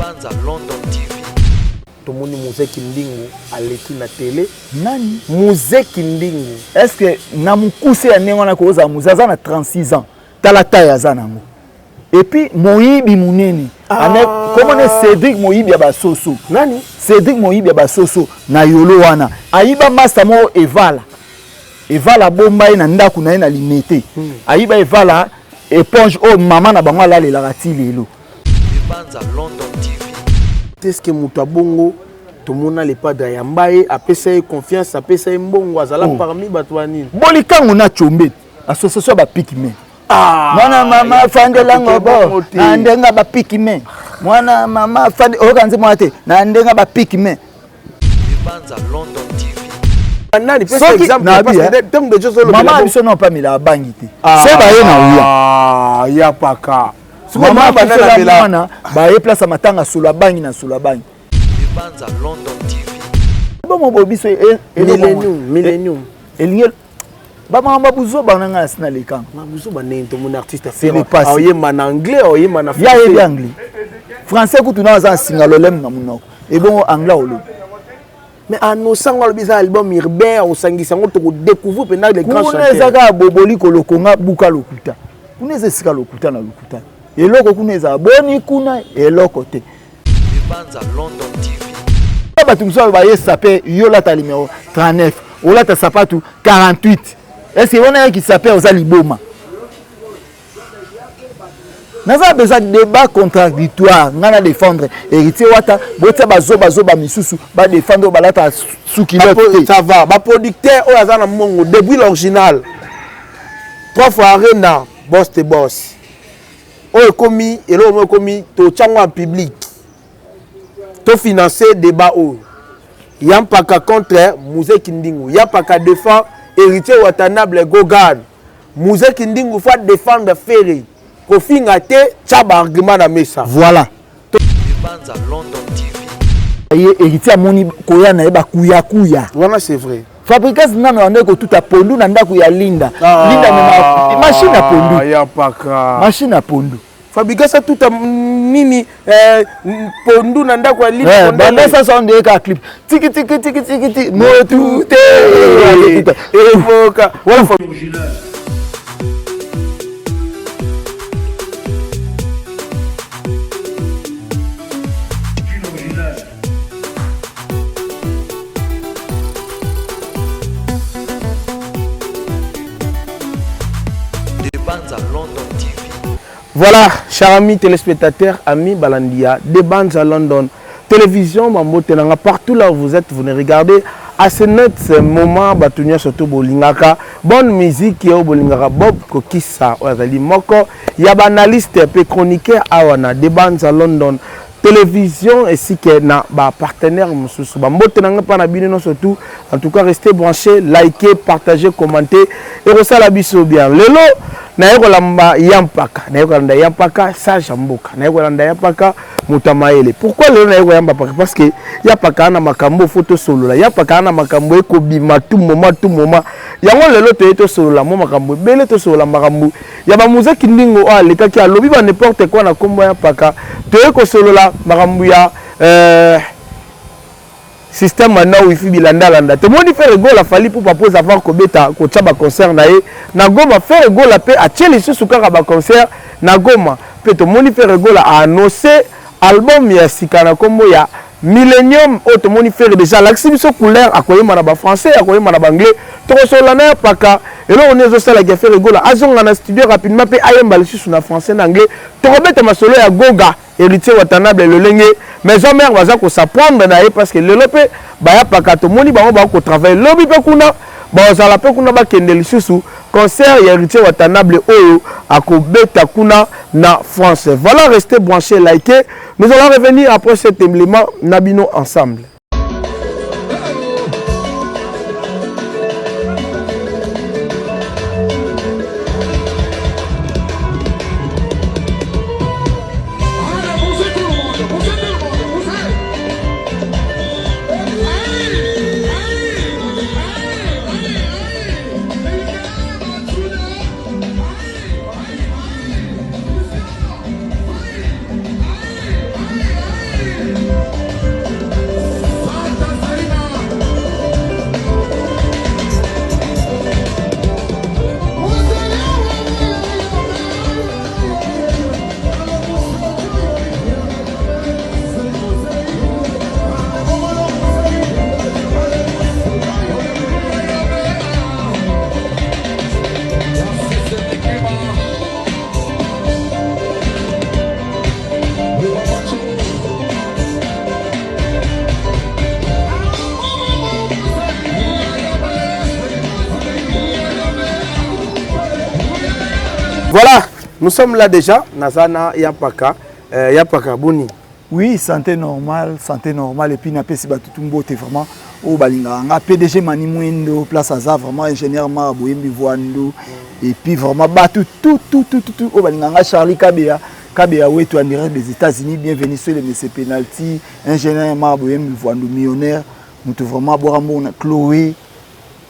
Banza London TV. Tomoni Muzeki Ndingu aleki na télé. Nani? Muzeki Ndingu. Est-ce que na mukuse ya nengo na koza muzaza na 36 ans. Tala taille azanango. Et puis Moyibi Munene. Comment est Cédric Moyibi Abasoso? Nani? Cédric Moyibi Abasoso na yolo wana. Ayiba master mo evala. Evala bomba na ndaku na limité. Ayiba evala éponge o maman na bango la lelakati lelo. Banza London TV. Est-ce que Mutabongo tomona le padre ya mbaye apesa confiance apesa mbongo azala parmi batwani. Bolikango na chombe. Association ba pikime. Mwana mama fandela ngobo na ndenga ba pikime. Mwana mama fandi okanze mwate na ndenga ba pikime. Banza London TV. Nani pesa exemple parce que tant de choses le maman biso non pas mila bangité. C'est ba ye na uya. Ya paka. Maman banana bela ba ye place matanga solo bangi na solo bangi. Banza London TV. Bon mo bobiso millennium. Eliel ba mama buzo bananga sina lekang. Mabuzo banento mon artiste c'est le passé. Oye man anglais, oye man français. Ya ye anglais. Français ku tuna za singalolem na munoko. Et bon anglais olo. Mais à nos sangs le bizarre album urbain au sangisa ngo to découvrir pendant les grands chanteurs. Kuna zaka boboli kolokonga buka lokuta. Kuna zesika lokuta na lokuta. Eloko kuna za boni kuna eloko te. Banza London TV. Ba tumso ba ye sapé yola ta numéro 39. Ola ta sapatu 48. Est-ce que on a qui s'appelle aux Aliboma? Nous avons besoin de débat contradictoire. Nous allons défendre héritier Wata, Bota Bazoba Misusu, va défendre Balata Soukilo. Ça va, ma producteur au Azana Mongo, depuis l'original. 3 fois Arena, boss te boss. Oh, commis, et là, on a commis, to tchangwa en public. To financer débat au. Yampaka contre Muzeki Ndingu. Yampaka défend héritier Watanabe Gogan. Muzeki Ndingu faut défendre Ferry. Kofi ngate tchaba argument na mesa. Voilà. Banza London TV. Héritier moni koya na eba kuya. Voilà c'est vrai. Fabricas nana ndeko tout a pondu na ndako ya Linda. Linda na machine à pondu. Ya paka. Machine à pondu. Fabricas tout a nini pondu na ndako ya Linda. Banda ça son de ka clip. Tiki mo tout evoka. Voilà Voilà, chers amis téléspectateurs, amis Balandia, des bandes à London, télévision, partout là où vous êtes, vous nous regardez. À ce moment, Batunia surtout Bolingaka, bonne musique, Bolingaka, Bob Kokissa, Ozali Moko, Yaba analyste, chroniqueur, Awana, des bandes à London, télévision ainsi que na partenaire mususu bambote nanga pa na bino surtout en tout cas restez branchés, likez, partagez, commentez et resala biso bien lelo na yekolamba yampaka sage mboka na yekolanda yampaka mutamaele. Pourquoi lelo na yekoyamba parce que yapaka na makambo photo solo la yapaka na makambo ekobima tout moment yango lelo to solo la mo makambo bele to solo la makambo ya ba Muzeki Ndingu aleka ki alobi ba n'importe quoi na kombo yapaka to eko solo la makambo ya système maintenant wifi bilanda te moni faire go la fali pour proposer avoir ko beta ko tchaba concert na ye na Goma faire go la pe a tcheli susu kaka ba concert na Goma pe to moni faire go la a annoncé album ya sikana kombo ya Millennium automoni faire déjà l'accès couleur à koyema na ba français à koyema na ba anglais to solo na paka et là on est aussi la faire go la azonga na studio rapidement pe ayemba le susu na français na anglais to robeta masolo ya Goga héritier Watanabe le lenge mais jamais on va s'apprendre na parce que le lope ba ya paka to moni ba ko travailler lobi pe kuna ba za la pe kuna ba kendeli susu concert ya héritier Watanabe oyo akobeta kuna na France. Voilà, restez branchés, likez. Nous allons revenir après cet élément Nabino ensemble. Voilà, nous sommes là déjà. Nazana Yapaka, Yapaka Boni. Oui, santé normale, et puis na pesi batutumbo te vraiment au balinga nga PDG Mani Mwendo place Aza vraiment ingénieur Marabout Mbivoando et puis vraiment batu tout au balinga nga Charlie Kabea wetu en direct des États-Unis, bienvenue sur le MC Penalty, ingénieur Marabout Mbivoando millionnaire, nous te vraiment borambo Chloé,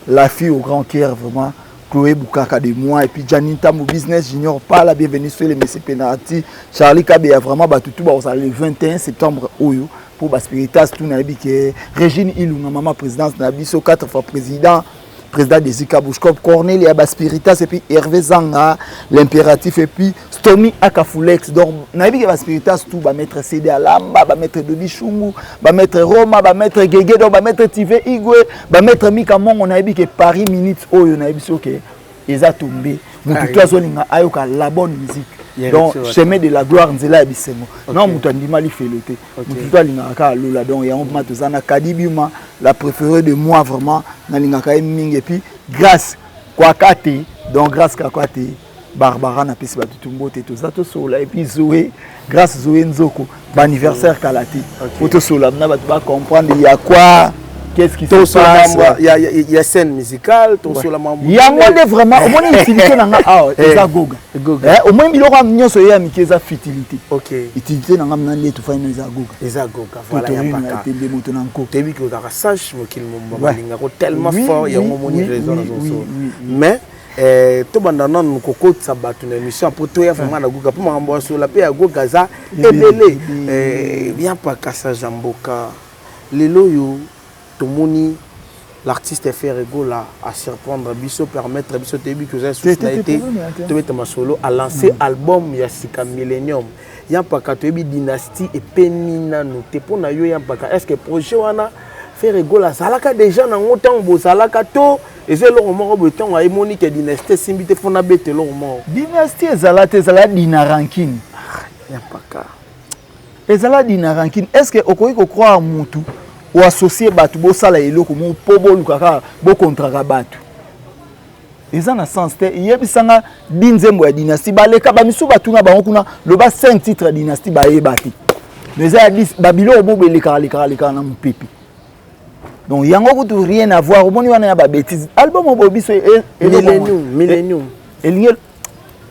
la fille au grand cœur vraiment. Chloé Boukaka de moi et puis Janita mon business junior pas la bienvenue sur le MC Penalty Charlie Kabea vraiment tout le 21 septembre oyo pour Baspiritas tout nabi que Régine Ilunga maman présidence nabiso 4 fois président des Zika Bouchkop Corneille et Baspiritas et puis Hervé Zanga l'impératif et puis Stomy Akafulex donc nabi que Baspiritas tout va mettre CD Alamba va mettre Dobi Chungu va mettre Roma va mettre Gege donc va mettre Tive Igwe va mettre Mika Mongo nabi que Paris minutes oyo nabi so que ils a tombé mutu azolinga ayoka la bonne musique donc chemin de la gloire nzela bisemo non mutu andima li felote mutu alinga ka lola donc ya on matozana Kadibima la préférée de moi vraiment nalinga ka mingi et puis grâce kwa kate donc grâce ka kate Barbara na pesi batutumbo te tozato sola et puis Zoé grâce Zoé Nzoko anniversaire kalati photo sola na batu ba comprendre il y a quoi. Qu'est-ce qui se passe? Il y a scène musicale, ton sur la mambo. Il y a moins vraiment, au moins utilité nanga ah, eza goga. Au moins biloko nyonso ya mikeza futilité. OK. Utilité nanga mnandi tout fa eza goga. Eza goga. Voilà ya paka. Tende moto nanko. Tebi ko ka sache mo kil mo balinga ko tellement fort ya mo moni raison na zo. Mais to bandana nkoko tsabatu na émission pour to ya vraiment na goga pour mambo sur la pe ya goga za ebele. Bien paka sa jamboka. Lelo yo Tomoni, l'artiste fait là à surprendre Bisso, permettre Bisso Tebi que j'ai souhaité ma solo à lancer album Yassika Millennium. Yampaka Tebi Dynastie et Penina noté pour na yo Yampaka. Est-ce que projet wana fait là Salaka déjà na ngotan bo Salaka to et c'est le roman beton à Monique Dynastie simbité fona bete le roman. Dynastie Zalate Zala Dina Rankin. Yampaka. Ezala Dina Rankin. Est-ce que okoki ko croire mutu ou associé batu bo sala eloko mo pobo lukaka bo contrat batu eza na sens te yebisanga binzembo ya dynastie baleka ba misu batu na bango kuna le ba 5 titres ya dynastie ba yebati mais ya 10 babilo bo beleka na mpepi donc yango kutu rien à voir omoni wana ya ba bêtise album bo biso millennium elingel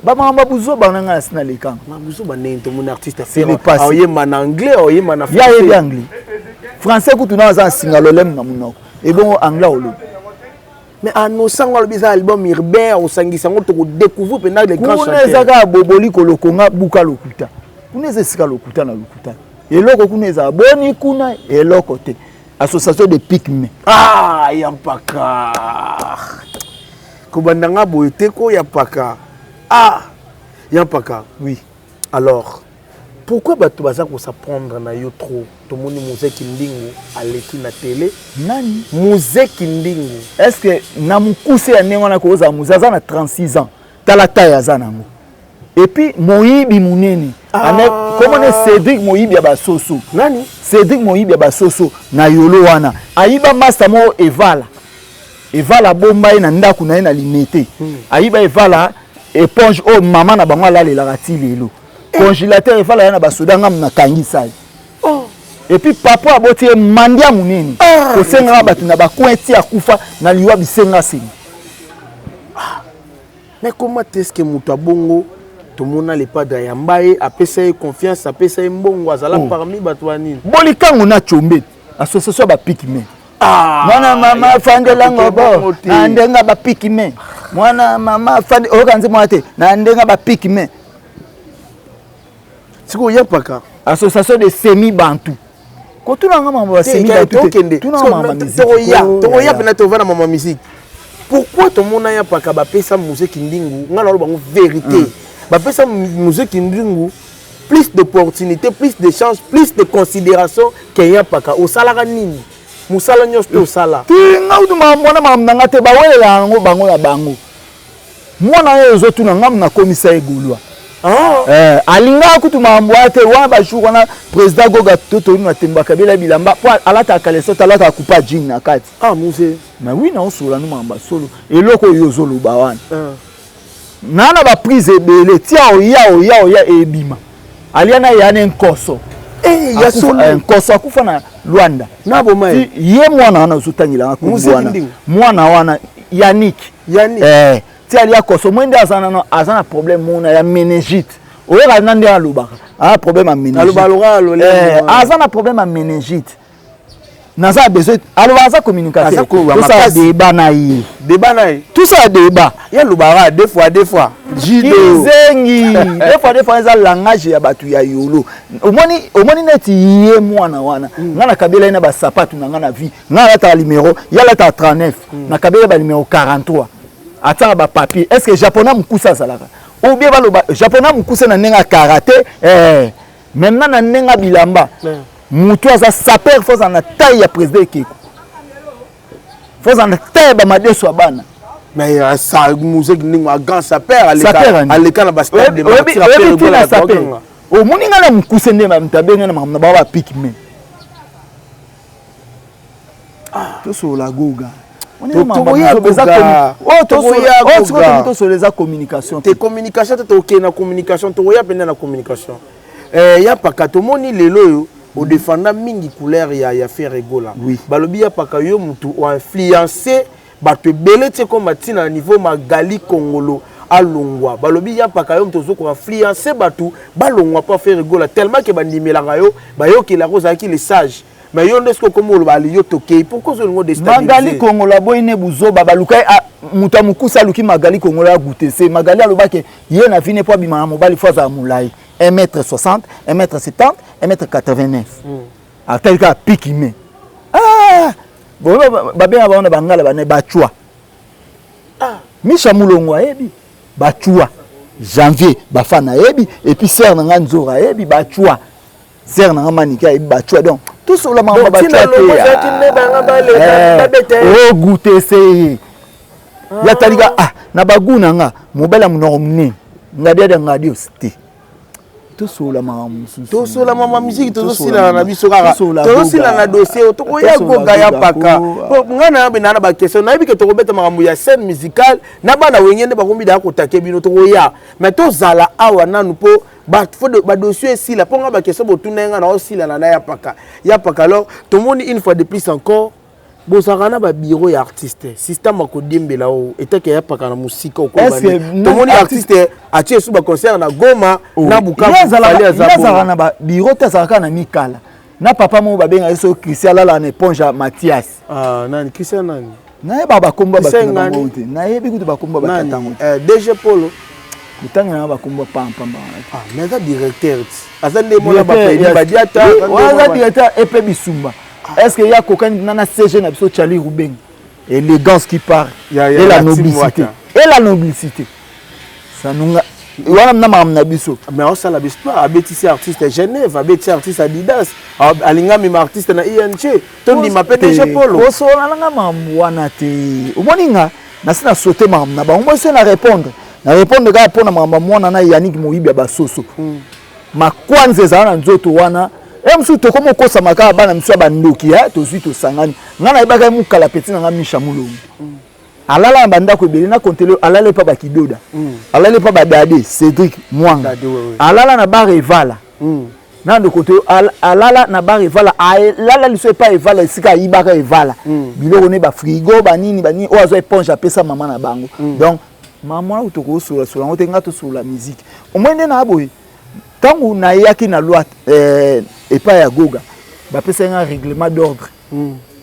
Baba Mabuzo bananga asina lekanga. Mabuzo banento mon artiste fait oye man anglais oye man français. Ya anglais. Français ku tuna za singalolem na munoko. Et bon anglais olo. Mais à nos sangolo bisa album urbain au sangisa ngo to découvrir pendant les grands chanteurs. Kuneza ka boboli kolokonga buka lokuta. Kuneza sika lokuta na lokuta. Eloko kuneza boni kuna eloko te. Association de Pygmée. Ah yampaka. Kobandanga boyete ko yampaka. Ah, Yampaka. Oui. Alors, pourquoi tu vas s'apprendre na yo trop? Tout le monde musique ndingu à l'équipe na télé. Nani? Musique ndingu. Est-ce que na mukuse ya nengo na koza muzaza na 36 ans? Tala taille za nango. Et puis Moyibi munene. Comment est Cédric Moyibi ya basoso? Nani? Cédric Moyibi ya basoso na yolo wana. Ayiba master mo evala. Evala bomba na ndaku na na limité. Ayiba evala éponge oh maman na bango la la lelo congélateur il fallait na basoda ngam na kangi sai oh et puis papa aboti mandia munene ko senga batu na bakwenti akufa na liwa bisenga sini mais comment est-ce que muta bongo tout mona le pas ya mbaye apesa confiance apesa mbongo azala parmi batu wanini bolikango na chombe association ba Pygmée mwana mama fandelango bo na ndenga ba Pygmée mwana mama fandi okanze mwate na ndenga ba Pygmée siko Yampaka association de semi bantu ko tuna ngama ba semi bantu tuna mama musique to ya pena to vana mama musique pourquoi to mona Yampaka ba pesa musique ndingu ngala lo bango vérité ba pesa musique ndingu plus d'opportunités plus de chances plus de considération que Yampaka au salaka nini musala nyosto sala ngaudu mwana mamnanga te bawelela ngo bango ya bango mwana yezo tuna ngam na komisa egulwa alinga kutu mamboate wa ba jour na président Goga Toto na temba kabila bilamba po alata kaleso talata kupa jean na kati muse mais oui na osola no mamba solo eloko yozolo bawana nana ba prise ebele tia oya ebima aliana yana nkoso ya solo nkoso akufa na Luanda na boma ye mwana wana uzutangila ngakubwana mwana wana Yannick ti alia koso mwende azana problème mona ya meningite oyeba nande alobaka a problème ya meningite azana problème ya meningite naza besoin alors aza communication tout ça débat na yi tout ça débat ya lobara deux fois Zengi des fois eza langage ya batu ya yolo omoni neti ye mwana wana ngana kabela ina ba sapatu na ngana vie ngana ta numéro ya la ta 39 na kabela ba numéro 43 atanga ba papier est-ce que japonais mukusa salaka ou bien baloba japonais mukusa na nenga karaté maintenant na nenga bilamba mutu aza saper faut en taille ya président Keko faut en taille ba madeso bana mais ça musique ni ma grand saper aleka na basket de martyr saper o moninga na mukuse ndema mtabenga na mamna ba pick men to so la goga communication te communication te OK na communication to ya penda na communication ya pakato moni lelo yo au défendant mingi couleur ya faire rigola balobi ya paka yo mutu o influencer bato belé te comme matina niveau magali kongolo alongwa balobi ya paka yo mutu zo ko influencer bato balongwa pas faire rigola tellement que bandimela yo bayoki la rose aki les sages mais yo ndesko comme lo bali yo toke pourquoi zo ngo déstabiliser magali kongola boyine buzoba baluka muta mukusa luki magali kongola goûter c'est magali alobake ye na vine po bima mobali faza mulai 1m60 1m70 1m89 atalika pikime bon babena baona bangala bane bachua misha mulongo ayebi bachua janvier bafana ayebi et puis ser na nganzora ayebi bachua ser na manika ayebi bachua donc tout sur la mamba bachua oh goûter c'est ya talika na baguna nga mobala munomne ngadia ngadio c'était tosola mama musique tozosila na biso kaka tozosila na dossier tokoya goga ya paka ngana benana ba question na bike tokobeta makambo ya scène musicale na bana wengende bakombi da kotake bino tokoya mais tozala awa nanu po ba dossier sila ponga ba question botunenga na osila na ya paka alors tout le monde une fois de plus encore bosakana ba bureau ya artiste système akodembela o etake ya paka na musika okobani to moni artiste atie sous ba concert na Goma na Bukavu yazala ba bureau tazaka na mikala na papa mo babenga eso Christian Lala na éponge Mathias nani Christian nani na baba komba ba ngote na yebi kutu bakomba ba tatango DG Polo mutanga na bakomba pam mais ça directeur azande mona ba pedi ba diata waza directeur epe bisumba. Est-ce qu'il y a quelqu'un qui a CG na biso Charlie Ruben élégance qui part et la nobilité ça nous wana na mamna biso mais on sala biso abetisi artiste Genève abetisi artiste Adidas alinga mi artiste na ING tondi ma PDG Polo oso na mamwana te omoninga na sina sauter mamna ba on se na répondre ga pona mama mwana na Yannick Moyibi basoso ma kwanze za na nzoto wana emsu to komo kosa makaba bana msu abandoki tozwi to sangani ngana ibaka mukala petit nga misha mulongo alala banda ko belina kontelo alale pa bakidoda alale pa badade Cédric Mwanga alala na bar evala nando kontelo alala na bar evala alala liso pa evala sika ibaka evala biloko ne ba frigo banini o azo éponge apesa mama na bango donc mama utoko sola sola ngotenga to sola musique omwende na aboyi tangu na yaki na loi et pas ya goga ba pesa un règlement d'ordre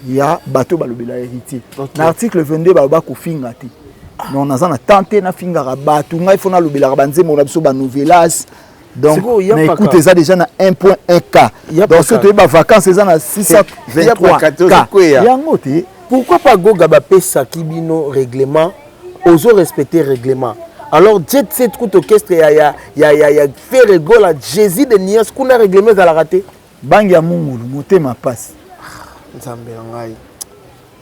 ya bateau balobela héritier na article 22 ba ko finga ti non nazana tenter na finga ra bateau ngai fona lobela ba nzemo na biso ba novelas donc na écoute ça déjà na 1.1k donc surtout ba vacances ça na 623 ya ngote pourquoi pas goga ba pesa kibino règlement ozo respecter règlement. Alors, jet set coup orchestre ya fait rigola Jésus de Nias kuna règlement za la raté. Bangi ya mungulu motema passe. Nzambe ngai.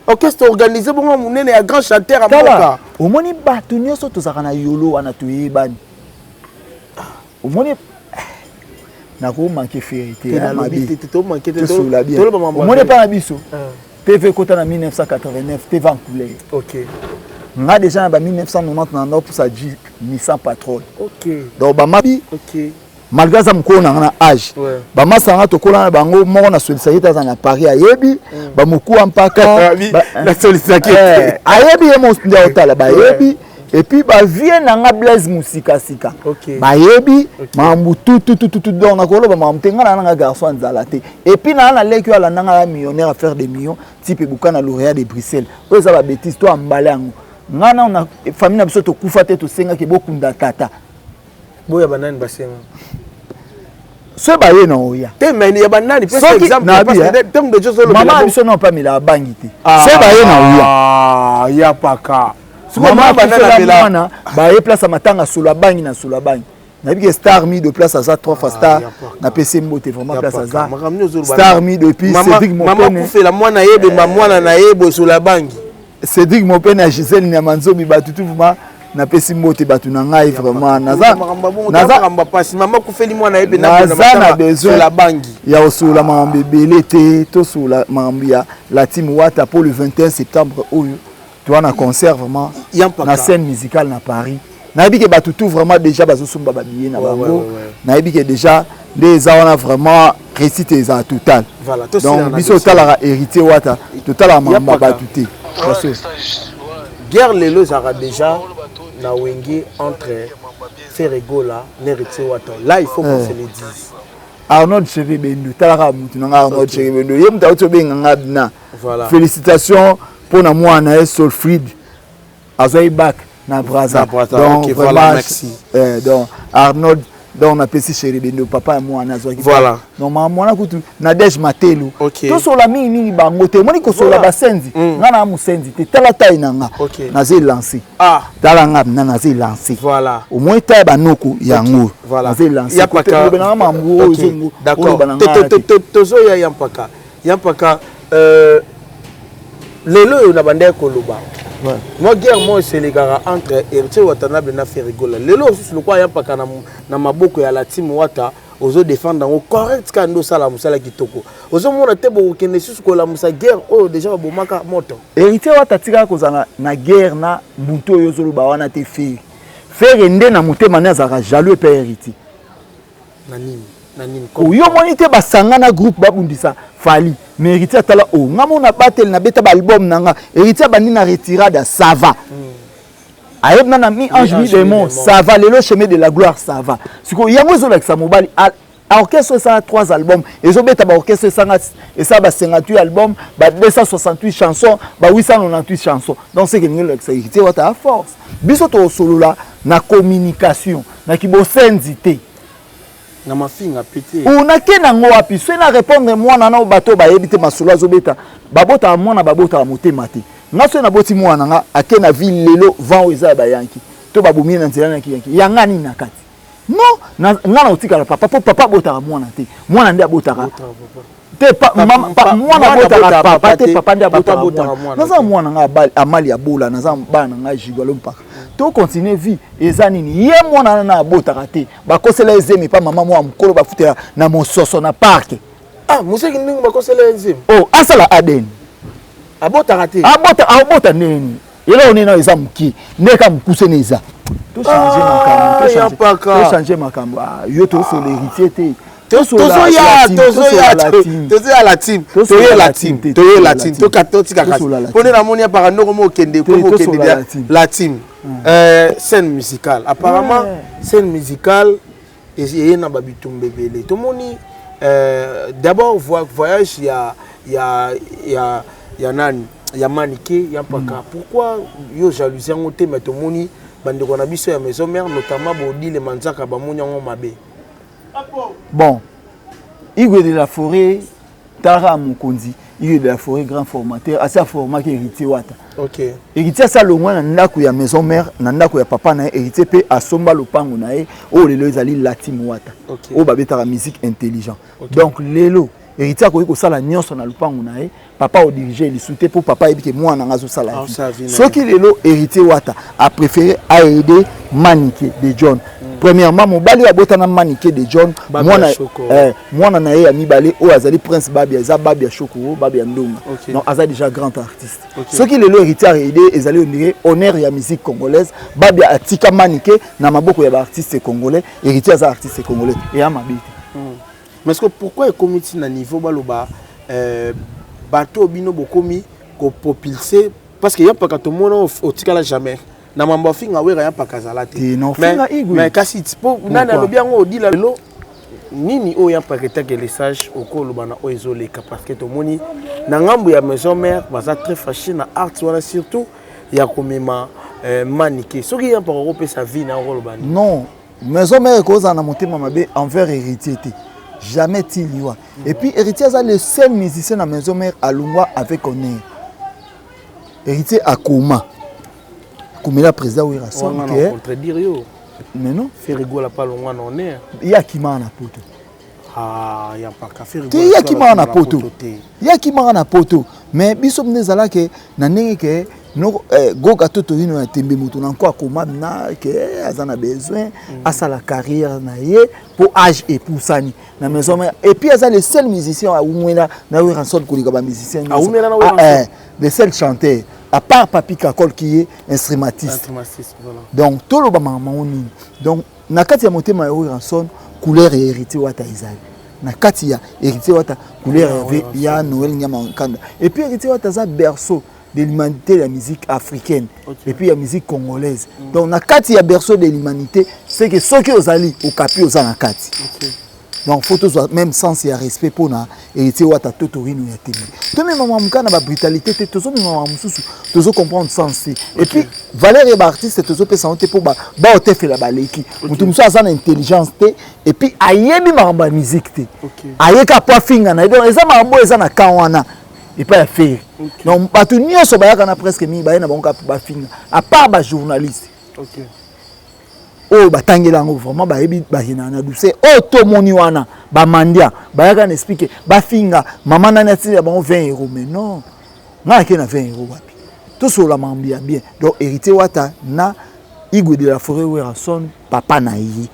Orchestre organisé bon munene ya grand chanteur à Moka. Omoni bato nyoso tozaka na yolo wana toyebani. Omoni na ko manquer fierté na mabi to manquer de omoni pa na biso. TV kota na 1989 TV en couleur. OK. Nga déjà en 1990 na pour ça dit Nissan Patrol. OK. Donc bamabi OK. malgré ça mko na âge. Bamasanga tokola na bango moko na solidarité na Paris ayebi bamuku ampaka la solidarité ayebi ye mondia otala bayebi et puis ba vie na nga Blaise musika sika. Bayebi mambu tout donc na koloba mamtenga na nga garçon nzalate et puis na leki ala nanga millionnaire à faire des millions type buka na lauréat de Bruxelles. Oyo za ba bêtise to ambala yango. Ngana na famille na biso to kufa te to senga ke bokunda tata. Boya banani basenga. Ce baye na oya. Te meni ya banani par exemple parce que terme de choses maman biso non pas mila bangi te. Ce baye na oya. Ah, ya paka. Maman banana bela baye place matanga solo bangi na solo bangi. Na bi que star mi de place à ça 3 fois star na PC mbote vraiment place à ça. Star mi depuis Cédric Mopene. Maman pour faire la mwana yebe mwana na yebo solo bangi. Cédric Mopene à Gisèle Nyamanzo mi batutu vraiment na pesi mbote batu na ngai vraiment naza kamba pasi maman ku feli mwana yebe na besoin la bangi ya osula mambe belé te to sula mambia la team Wata pour le 21 septembre oyo tu as un concert vraiment na scène musicale na Paris na bi ke batu tout vraiment déjà bazo sumba ba billet na bango na bi ke déjà les a vraiment récité ça total voilà donc biso tala héritier Wata total mamba batu te guerre lelo zara déjà na wenge entre Ferregola n'héritier Wata là il faut qu'on se le dise Arnold Cheribendo talaka mutu na Arnold Cheribendo yem ta oto benga ngabna voilà félicitations pour na moi na Solfrid azoi back na Braza donc voilà merci donc Arnold donc na pesi Cheribendo papa moi na azoi voilà donc maman na kutu na Dej Matelu okay. to sola mingi bango te moni ko sola basenzi ngana musenzi te tala tai nanga na zai lancer tala ngabna na zai lancer voilà au moins ta banoko yango voilà zai lancer ya paka na mambu ozengo d'accord tozo ya yampaka lelo na bande koloba moi guerre moi c'est les gars entre héritier Watanabe na Ferregola lelo sur le quoi yampaka na maboko ya la team Wata ozo défendre ngo correct kando sala musala kitoko ozo mona te bo kene susu ko la musa guerre oh déjà bomaka moto héritier Wata tika kozanga na guerre na bunto yo zolo ba wana te faire nde na mutema na zaka jaloux pe héritier na nini yo moni te basanga na groupe babundisa fali mais héritier atala o ngamo na batel na beta ba album nanga héritier bandi na retirade ça va ayeb na mi ange mi démon ça va lelo chemin de la gloire ça va siko yango zo like sa mobali orchestre ça 3 albums et zo beta ba orchestre ça et ça ba 58 albums ba 268 chansons ba 898 chansons donc c'est que ngelo like ça héritier Wata force biso to solo la na communication na kibosenzi te na mafinga pété ona kena ngo wapi so na répondre mwana na bato ba yebite masolo azobeta babota mwana babota motema te ngaso na boti mwana nga akena ville lelo vent eza ba yanki to babumi na nzela na yanki yanga ni nakati non ngana utika la papa bota mwana te mwana ndi abota te mwana bota papa te papa ndi abota mwana naza mwana nga amali ya bola naza bana nga jigolo mpaka to continuer vie eza nini ye mwana na abota te bakosela ezemi pa mama mwa mkolo bafutela na mososo na parc museki ningi bakosela ezemi asala aden abota te abota neni ela onena eza muki ndeka mukuse neza to changer makambo yo to so l'héritier te tozo ya la team to katotika kasi pone na moni par ndoko mo kende la team scène musicale apparemment scène musicale et na babitumbe belé to moni d'abord voyage ya nani ya manike ya paka pourquoi yo jalousie ngo te mais to moni bande ko na biso ya maison mère notamment bodi le manzaka ba monyango mabe. Bon, Igwe de la Forêt, Tara Mukonzi, Igwe de la Forêt, grand formateur, assez format qui héritier Wata. Ok. Héritier ça le moins n'andako ya maison mère, n'andako ya papa na héritier pe asomba lopango na e, o lelo ezali la team Wata. Ok. O babeta la musique intelligent. Donc lelo héritier ko ko sala nyonso na lopango na e, papa o diriger les soute pour papa ebike moi na ngazo sala. Ce qui lelo héritier Wata a préféré à aider Maniké de John. premièrement mobali abotana manike de John mwana na ye amibale o azali prince babia za babia shoko babia ndonga non azali déjà grand artiste ce qui le héritier aidé ezali oniré honneur ya musique congolaise babia atika manike na maboko ya ba artiste congolais héritier za artiste congolais et amabite mais est-ce que pourquoi comité na niveau baloba bateau bino bokomi ko propulser parce que y a pas quand monde au tikala jamais na mambo finga wera ya pa kazala te mais kasi tipo nana lo bien o dit la lo nini o ya pa que les sages au ko lobana o ezoleka parce que to moni na ngambo ya maison mère baza très fâché na art wala surtout ya komema maniqué soki ya pa ko sa vie na lobana non maison mère cause na motema mabe envers héritier te jamais tiliwa et puis héritier ça le seul musicien à maison mère à Lungwa avec honneur héritier à Koma comme la président oui rasson que contredire yo mais non faire rigoler pas Lungwa na honneur il y a qui m'a na poto ah ya pas ka faire rigoler il y a qui m'a na poto il y a qui m'a na poto mais biso mnezala ke na ndenge ke no goka toto ino ya tembe moto na ko akoma na ke azana besoin à sa la carrière na ye pour âge et pour sani na maison et puis aza le seul musicien à umwela na we ranson ko lika ba musicien à umwela na we ranson le seul chanteur à part Papi Kakol qui est instrumentiste voilà. Donc tout le monde donc na kati ya motema ya we ranson couleur et héritier wata izali na kati ya héritier wata couleur ya Noël Nyama Nkanda et puis héritier wata za berceau de l'humanité de la musique africaine et puis la musique congolaise. Donc na kati ya berceau de l'humanité c'est que ceux qui osali au capi aux na kati. Donc faut tous même sens et respect pour na héritier wata totorino ya télé. To même maman mukana ba brutalité te tozo même maman mususu tozo comprendre sens et puis valeur et artiste tozo pe santé pour ba ote fait la baleki. Mutu musu azana intelligence te et puis ayebi maramba musique te. Ayeka pa finga na donc eza maramba eza na kawana. Et pas la faire. Donc, pas tout n'y a so na presque mi ba na bonka ba finga. À part ba journaliste. OK. Oh ba tangela ngo vraiment ba yebi ba hinana douce. Oh to moni wana ba mandia ba yaka na expliquer ba finga maman na nati ba 20 € mais non. Na ke na 20 € wapi. Tout sur la mambia bien. Donc héritier wata na Igwe de la forêt ou ranson papa na yi.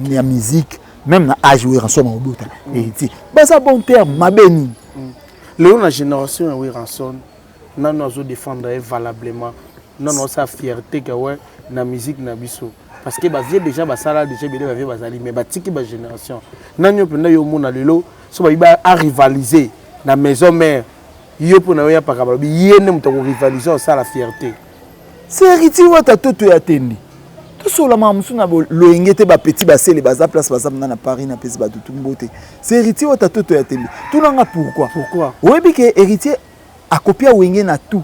La musique même na âge ou ranson na obota. Héritier. Ba ça bon terme ma beni. La génération oui ranson non nous défendre valablement non non sa fierté que ouais na musique na biso parce que ba vie déjà ba sala déjà bien ba vie bazali mais ba tiki ba génération nanyo penda yo mona lelo so ba a rivaliser na maison mère yo pona ya pa kabalo yene mto rivaliser ça la fierté c'est héritier wata toto ya tendi to so la mamusu na lo ingete ba petit ba sele baza place baza na Paris na pesi ba tutumbote c'est héritier wata toto ya tendi tout nanga pourquoi oui bi que héritier a copié wenge na tout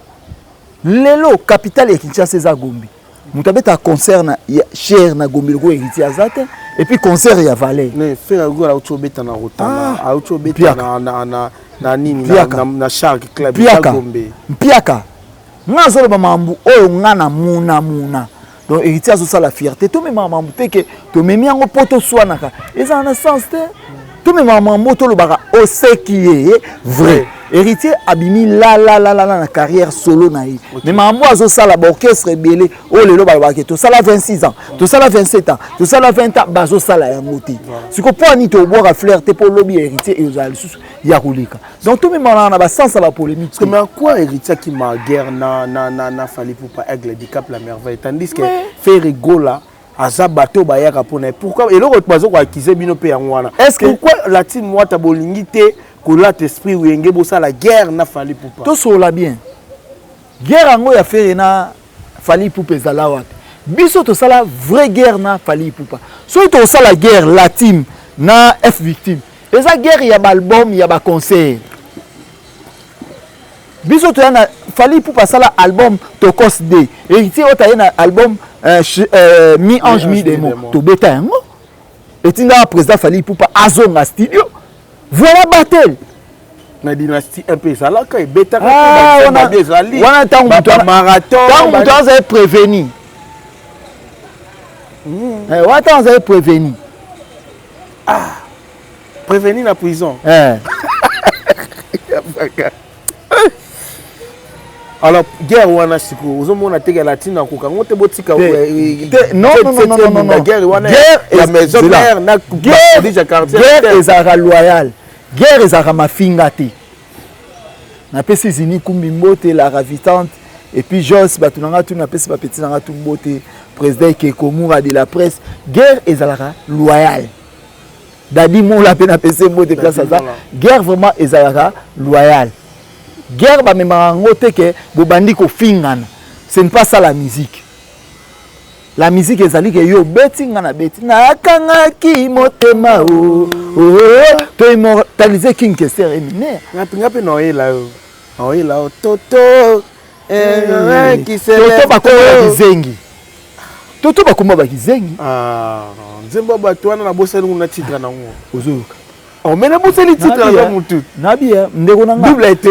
lelo capitale ya Kinshasa za Gombe mutabeta concert na cher na Gombe ko héritier azate et puis concert ya Valais ne faire go la utobeta na rotana a utobeta na nini na Shark Club ya Gombe mpiaka ngazo ba mambu oyo ngana muna donc héritier azo la fierté to me maman que to memi yango poto swanaka eza na sens te to me maman moto lo baka o ce qui est vrai héritier abimi la na carrière solo na yi mais maman azo sala ba orchestre belé o lelo ba ke to sala 26 ans to sala 27 ans to sala 20 ans bazo sala ya moti siko po ani to boire fleur te po lobby héritier et ozali susu ya kulika donc to me maman na ba sens la polémique parce que mais quoi héritier qui ma guerre na fali pour pas aigle handicap la merveille tandis que faire rigola aza bateau bayaka pona pourquoi et l'autre bazo ko accuser bino pe yanwana est-ce que pourquoi la team moi ta bolingi te ko la esprit wenge bo ça la guerre na fali pour pas to so la bien guerre ngo ya faire na fali pour pezala wapi biso to sala vraie guerre na fali pour pas so to sala guerre la team na F victime eza guerre ya album ya ba concert biso to na fali pour pas sala album to cos de héritier ota na album mi ange mi démon to beta yango etinga président fali pour pas azonga studio voilà battle na dynastie un peu ça là quand beta wana tangu marathon tangu vous prévenu wana vous avez prévenu prévenu la Alors, guerre wana siko, ozomona teke latina koka ngote botika non, guerre wana la maison mère na déjà quartier. Guerre ezara loyal. Guerre ezara mafinga te. Na pesi zini kumbi mbote la ravitante et puis Jos batunanga tu na pesi ba petit nanga tu mbote président Kekomura de la presse. Guerre ezara loyal. Dadi mon la peine pesi mbote place ça. Guerre vraiment ezara loyal. Guerre ba memango te ke bobandi ko fingana. Ce n'est pas ça la musique. La musique ezali ke yo beti ngana beti na kanga ki motema o to immortaliser King Kester Eminem. Ngapi no ela yo. Oh ela toto qui se toto bakoma bizengi. Toto bakoma bakizengi. Ah, nzemba bato wana na bosani nguna titre na ngo. Ozoka. On mena bosani titre na mutu. Nabia ndeko nanga. Double été.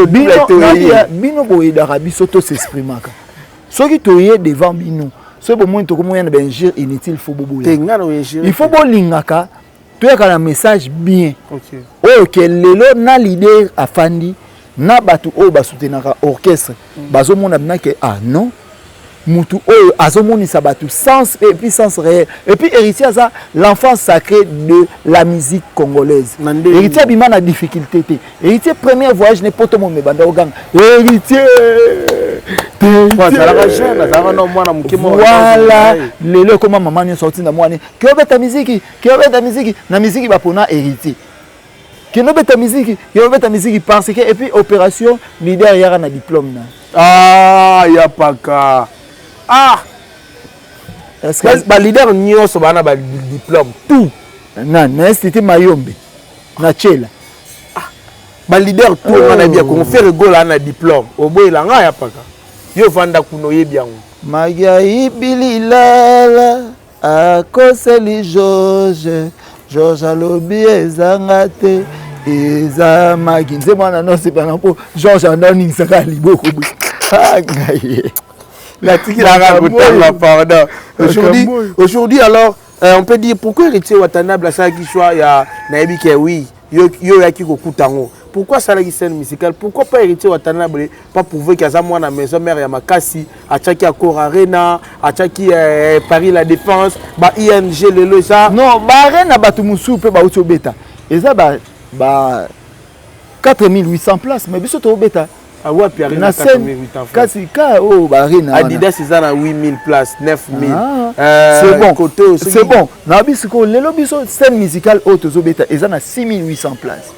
Nabia bino boye d'Arabie soto s'exprimaka. Soki toye devant bino. Ce moment to komo yana benjir inutile faut bobo. Il faut bolingaka toyaka na message bien. OK. OK lelo na leader afandi na batu o basutenaka orchestre. Bazomona bina ke ah non. Mutu o azomonisa batu sens et puis sens réel. Et puis héritier ça l'enfant sacré de la musique congolaise. Héritier bima na difficulté té. Héritier premier voyage n'est pas tout monde banda ogang. Héritier voilà, lelo comment maman est sorti na moine. Qui obeta musique, na musique ba pona héritier. Qui obeta musique parce que et puis opération leader yara na diplôme na. Ah, ya paka. Ah. Est-ce que ba leader nyonso bana ba diplôme tout. Na c'était Mayombe. Na Chela. Ah. Ba leader tout on a bien qu'on fait rigole na diplôme. Oboyela nga ya paka. Yo vanda kuno yebiango. Magia ibililala akoseli George alobi ezangate eza magi nze mwana no c'est pas pour George andoni saka liboko bu. La tiki la raconte pardon. Aujourd'hui alors on peut dire pourquoi héritier Watanabe ça qui choix ya nayebi ke oui yo yaki kokutango. Pourquoi ça la scène musicale? Pourquoi pas héritier Watanabe pas prouver qu'il y a moi na maison mère ya makasi a tchaki à Cor Arena a tchaki Paris la Défense ba ING lelo ça non ba arena batu musu pe ba uti beta eza ba 4800 places mais biso to beta ah ouais puis arena 4800 kasi ka oh ba arena Adidas eza na 8000 places 9000 c'est bon côté c'est bon na biso ko lelo biso scène musicale auto zo beta eza na 6800 places.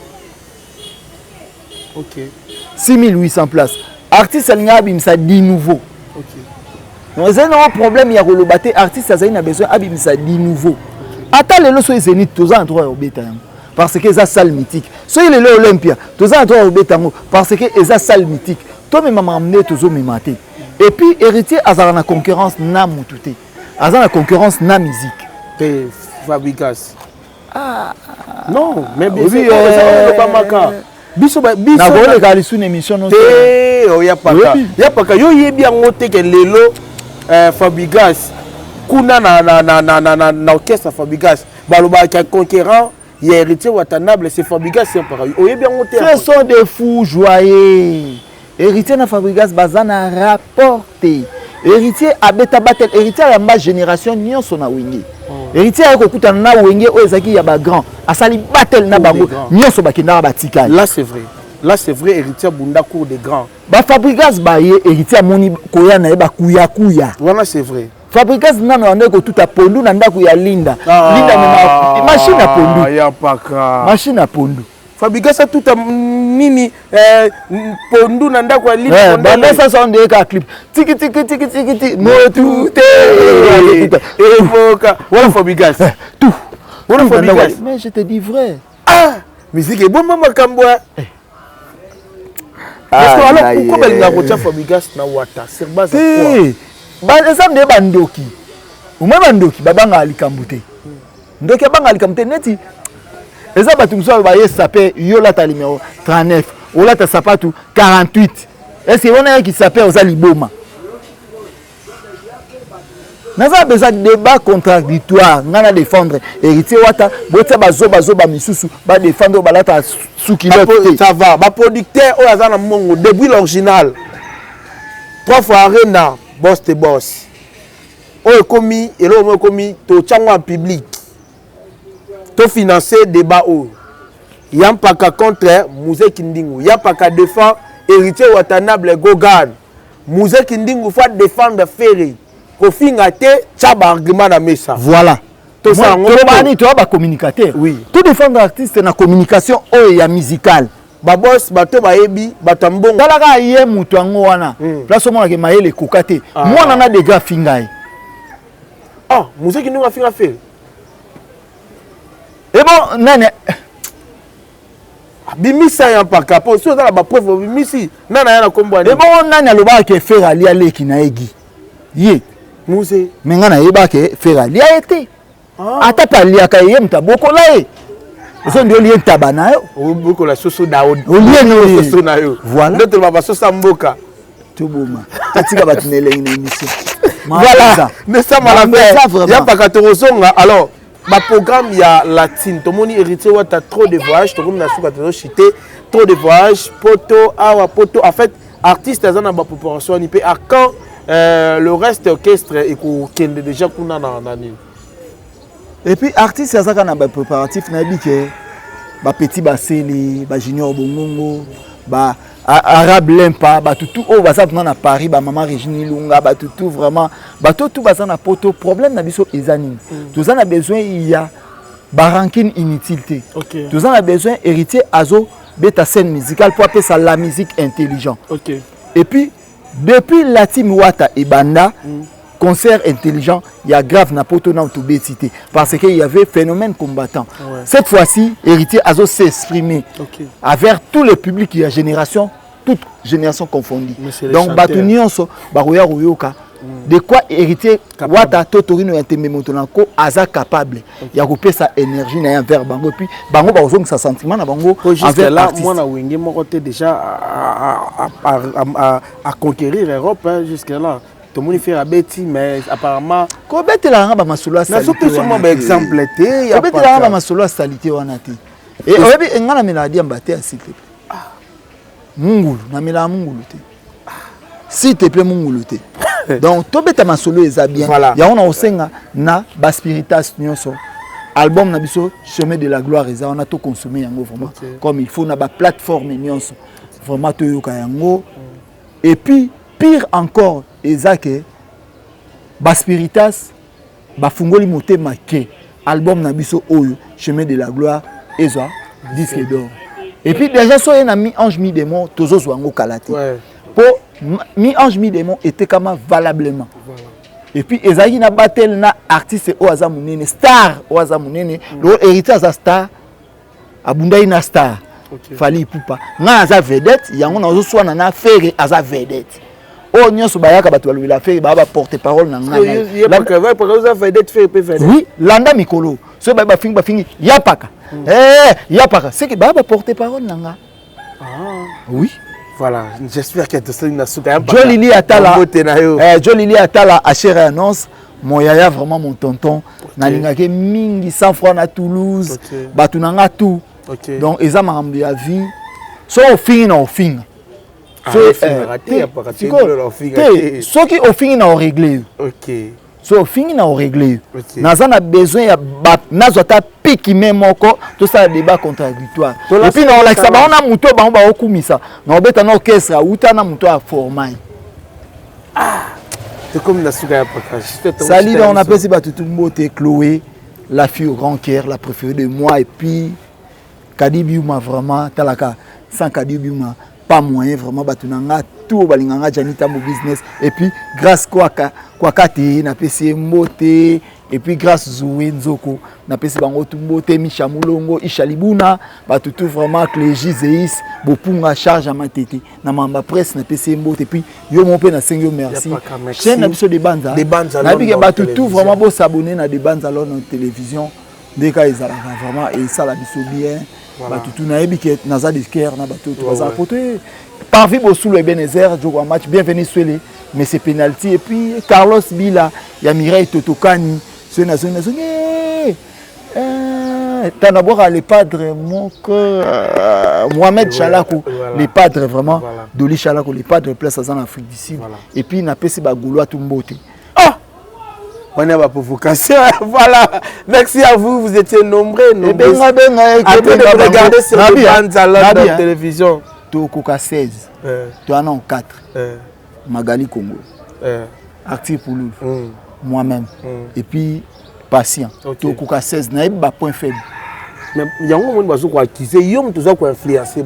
OK. 6800 places. Artiste alinga abimisa 10 nouveaux. OK. Donc c'est un problème ya kolobate artiste azali na besoin abimisa 10 nouveaux. Ata lelo so ezeni toza en droit obeta yango parce que eza salle mythique. So lelo Olympia toza en droit obeta yango parce que eza salle mythique. To me mama amne tozo memate. Et puis héritier azala na concurrence na mututé. Azala na concurrence na musique. Te Fabrikas. Ah non, mais bien sûr pas maka. Biso na vole kalisu na émission non te o ya paka yo yebi yango te ke lelo Fabrikas kuna na orchestre Fabrikas baloba ka conquérant ya héritier Watanabe c'est Fabrikas c'est pareil o yebi yango te ce sont des fous joyeux héritier na Fabrikas bazana rapporté héritier abeta battle héritier ya ma génération nyonso na wenge héritier ya kokuta na wenge o ezaki ya ba grand asali battle na bango nyonso bakenda batika là c'est vrai héritier bunda cour des grands ba Fabrikas ba ye héritier moni koya na ba kuya voilà c'est vrai Fabrikas nano ande ko tuta pondu na ndako ya Linda mema machine à pondu ya paka machine à pondu Fabrikas a tout nini pondu na ndako ya Linda banda ça sonde ka clip tiki motuté evoka wala Fabrikas tout wala Fabrikas mais je te dis vrai musique est bon makambo parce que alors pourquoi balinga kotia Fabrikas na wata sur base quoi ba exemple de bandoki uma bandoki babanga alikambute ndoki babanga alikambute neti eza batu mso ba yesape yo la ta numéro 39 ou la ta sapatu 48 est-ce que on a qui s'appelle aux liboma naza besoin débat contradictoire ngana défendre héritier wata botia bazo ba misusu ba défendre balata sous kilote ça va ba producteur o azana mongo depuis l'original 3 fois arena boss te boss oyo komi elo mo komi to chango en public to financer débat oyo yampaka contre Mouzé Kindingu yampaka défend héritier Watanabe Gogan Mouzé Kindingu faut défendre Ferré kofinga te tchaba argument na mesa voilà to ça ngomani to ba communicateur oui tout défendre artiste na communication oyo ya musical ba boss bato bayebi batambongo talaka ye mutu ango wana place mona ke mayele kokate mwana na dega fingai ah Mouzé Kindingu afinga Ferré et bon nane bimisa ya mpaka po so za ba preuve bimisi nana ya na kombo et bon nane aloba ke faire ali aleki na egi ye Mouzé menga na yeba ke faire ali a été ata pa liaka ye mtaboko la ye eso ndio liye tabana yo oboko la soso daoud oliye no soso na yo voilà d'autres ba soso mboka toboma tatika batunele ina émission voilà ne ça malafait ya mpaka torosonga alors ma programme ya latine tomoni héritier wata trop de voyages to comme na suka to chité trop de voyages poto awa poto en fait artiste azana ba préparation ni pe à quand le reste orchestre et ko kende déjà kuna na nani et puis artiste azaka na ba préparatif na bike ba petit baseli ba junior bongongo ba arabe lempa ba tutu o ba sa na Paris ba maman Regine Lunga ba tutu vraiment ba tout baza na poto problème na biso ezani tous en a besoin il y a ba rancune inutilité tous en a besoin héritier azo beta scène musicale pour appeler ça la musique intelligente et puis depuis la team Wata et Banda concert intelligent, il y a grave na poto na autobécité parce qu'il y avait phénomène combattant. Cette fois-ci, héritier Azo s'est exprimé envers tous les publics, il y a génération, toute génération confondue. Donc Batunion so baroya royoka de quoi héritier Wata Totorino Yanteme Motonako Aza capable. Il y a coupé sa énergie na envers bango puis bango ba ozong sa sentiment na bango envers là moi na wenge mo côté déjà à conquérir l'Europe jusque là. Tout le monde fait la bêtise, mais apparemment. Quand tu as un masolo à salité. Mais surtout, par exemple, il y a un masolo à salité. Et on a mis la diambaté à s'il te plaît. Mungulu, on a mis la mungulu. S'il te plaît, mungulu. Donc, tu as masolo est bien. Il y a un osenga na baspiritas nyonso. Album na biso chemin de la gloire on a tout consommé yango vraiment comme il faut na ba plateforme nyonso. Vraiment to yoka yango. Et puis pire encore ezake baspiritas bafungoli motema ke album na biso oyo chemin de la gloire ezwa disque d'or et puis déjà so na mi ange mi démon tozozwa ngo kalati po mi ange mi démon était comme valablement et puis ezaki na battle na artiste o aza munene star o aza munene lo héritier aza star abundai na star fali pupa nga aza vedette yango na zo na Ferré aza vedette oh nyonso bayaka bato balobela Ferré ba porte parole na ngana oui landa mikolo so ba fingi yapaka yapaka c'est que ba porte parole na nga oui voilà j'espère que tout ça na suka Jolili Atala Jolili Atala a chère annonce mon yaya vraiment mon tonton na lingake mingi 100 francs na Toulouse batu na nga tout donc eza makambo ya vie so ofingi na ofinga soki ofingi na oregle so ofingi na oregle naza na besoin ya nazwa ta piki me moko tosala débat contradictoire epuis na olakisa bango na moto bango baokumisa na obeta na orchestre auta na moto ya formai sali donc on apesi bato tumbote Chloé la fille au grand cœur la préférée de moi et puis Kadi Biuma vraiment talaka sans Kadi Biuma pas moyen vraiment batunanga tout balinganga janita mo business et puis grâce kwaka te na pesi mbote et puis grâce Zoué Nzoko na pesi bango tumbote Micha Mulongo Ishalibuna batutu vraiment clégie Zeis bopunga charge à matete na mamba presse na pesi mbote et puis yo mon pe na sengo merci chaîne na biso de banza na bige batutu vraiment bo s'abonner na de banza alors na télévision deka ezala vraiment et ça la biso bien batutu na ebike naza de cœur na batutu baza poté parvi bosulu Ebenezer jogo match bienvenue Swele mais c'est penalty et puis Carlos Bila ya Mireille Totokani c'est na zone Tanabora les padres mon Mohamed Chalakou les padres vraiment Dolly Chalako, les pas de place en Afrique du Sud. Voilà. Et puis, il a passé à Gaulois Tumbote. On est pour vous casser. Voilà. Merci à vous. Vous étiez nombreux. En train de regarder sur les bandes à la télévision. Tokoka 16. Tu en as 4. Magali Congo. Actif pour lui. Moi-même. Et puis, patient. Tokoka 16. N'a pas point faible. Mais il y a un moment où on va accuser. Il y a un moment où on va influencer.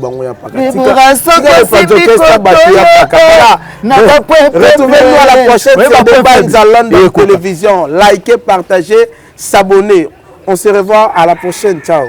Retrouvez-nous à la prochaine sur des bandes à London télévision. Likez, partagez, s'abonner. On se revoit à la prochaine. Ciao.